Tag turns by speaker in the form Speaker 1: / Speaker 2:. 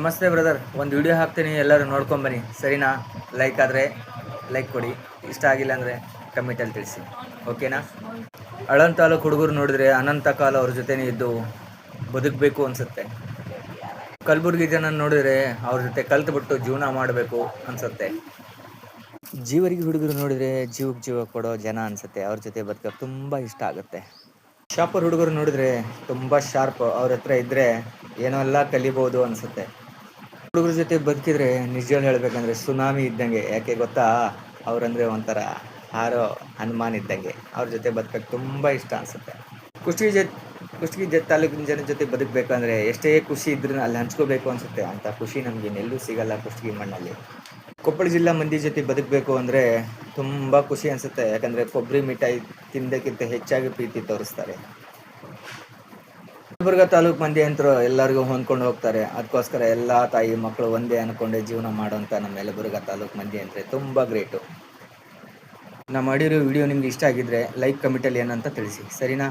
Speaker 1: ನಮಸ್ತೆ ಬ್ರದರ್, ಒಂದು ವಿಡಿಯೋ ಹಾಕ್ತೀನಿ, ಎಲ್ಲರೂ ನೋಡ್ಕೊಂಬನ್ನಿ ಸರಿನಾ? ಲೈಕ್ ಆದರೆ ಲೈಕ್ ಕೊಡಿ, ಇಷ್ಟ ಆಗಿಲ್ಲ ಅಂದರೆ ಕಮೆಂಟಲ್ಲಿ ತಿಳಿಸಿ, ಓಕೆನಾ? ಅಳನ್ ತಾಲೂಕು ಹುಡುಗರು ನೋಡಿದ್ರೆ ಅನಂತ ಕಾಲ ಅವ್ರ ಜೊತೆನೇ ಇದ್ದು ಬದುಕಬೇಕು ಅನಿಸುತ್ತೆ. ಕಲಬುರ್ಗಿ ಜನ ನೋಡಿದ್ರೆ ಅವ್ರ ಜೊತೆ ಕಲ್ತ್ಬಿಟ್ಟು ಜೀವನ ಮಾಡಬೇಕು ಅನಿಸುತ್ತೆ. ಜೀವರಿಗೆ ಹುಡುಗರು ನೋಡಿದ್ರೆ ಜೀವಕ್ಕೆ ಜೀವ ಕೊಡೋ ಜನ ಅನಿಸುತ್ತೆ. ಅವ್ರ ಜೊತೆ ಬದುಕೋಕೆ ತುಂಬ ಇಷ್ಟ ಆಗುತ್ತೆ. ಶಾಪರ್ ಹುಡುಗರು ನೋಡಿದ್ರೆ ತುಂಬ ಶಾರ್ಪ್, ಅವ್ರ ಹತ್ರ ಇದ್ದರೆ ಏನೋ ಎಲ್ಲ ಕಲಿಬೋದು ಅನಿಸುತ್ತೆ. ಹುಡುಗರ ಜೊತೆ ಬದುಕಿದ್ರೆ ನಿಜವಾಗ್ಲೂ ಹೇಳ್ಬೇಕಂದ್ರೆ ಸುನಾಮಿ ಇದ್ದಂಗೆ. ಯಾಕೆ ಗೊತ್ತಾ? ಅವ್ರಂದ್ರೆ ಒಂಥರ ಹಾರೋ ಹನುಮಾನ್ ಇದ್ದಂಗೆ. ಅವ್ರ ಜೊತೆ ಬದುಕೋಕೆ ತುಂಬ ಇಷ್ಟ ಅನಿಸುತ್ತೆ. ಕುಷ್ಟಗಿ ತಾಲೂಕಿನ ಜನ ಜೊತೆ ಬದುಕಬೇಕಂದ್ರೆ ಎಷ್ಟೇ ಖುಷಿ ಇದ್ರೂ ಅಲ್ಲಿ ಹಂಚ್ಕೋಬೇಕು ಅನಿಸುತ್ತೆ. ಅಂಥ ಖುಷಿ ನಮಗೆ ಎಲ್ಲೂ ಸಿಗಲ್ಲ ಕುಷ್ಟಗಿ ಮಣ್ಣಲ್ಲಿ. ಕೊಪ್ಪಳ ಜಿಲ್ಲಾ ಮಂದಿ ಜೊತೆ ಬದುಕಬೇಕು ಅಂದರೆ ತುಂಬ ಖುಷಿ ಅನಿಸುತ್ತೆ. ಯಾಕಂದರೆ ಕೊಬ್ಬರಿ ಮಿಠಾಯಿ ತಿಂದಕ್ಕಿಂತ ಹೆಚ್ಚಾಗಿ ಪ್ರೀತಿ ತೋರಿಸ್ತಾರೆ. ಗುಲ್ಬರ್ಗ ತಾಲೂಕು ಮಂದಿ ಅಂತರೂ ಎಲ್ಲರಿಗೂ ಹೊಂದ್ಕೊಂಡು ಹೋಗ್ತಾರೆ. ಅದಕ್ಕೋಸ್ಕರ ಎಲ್ಲ ತಾಯಿ ಮಕ್ಕಳು ಒಂದೇ ಅಂದ್ಕೊಂಡೆ ಜೀವನ ಮಾಡೋಂಥ ನಮ್ಮ ಯಲಬುರ್ಗ ತಾಲೂಕು ಮಂದಿ ಅಂದರೆ ತುಂಬ ಗ್ರೇಟು. ನಾ ಮಾಡಿರೋ ವಿಡಿಯೋ ನಿಮ್ಗೆ ಇಷ್ಟ ಆಗಿದ್ದರೆ ಲೈಕ್ ಕಮೆಂಟಲ್ಲಿ ಏನಂತ ತಿಳಿಸಿ, ಸರಿನಾ?